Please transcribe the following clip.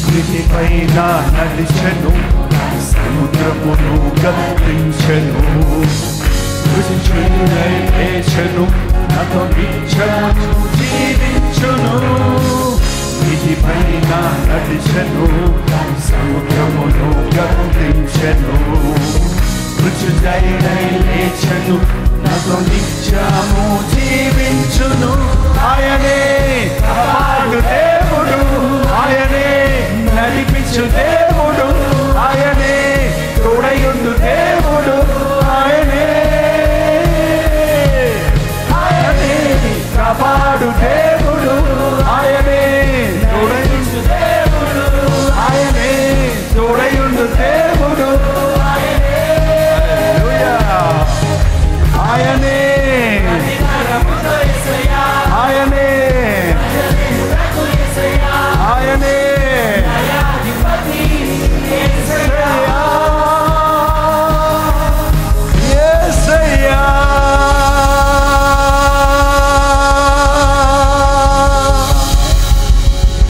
నీటిపైన నడిచెను, సముద్రమును గద్దించెను. లేచెను, నాతో నిత్యము జీవించును. నీటిపైన నడిచెను, సముద్రమును గద్దించెను. మృత్యుంజయుడై లేచెను, నాతో నిత్యము జీవించును. ఆయనే కాపాడునే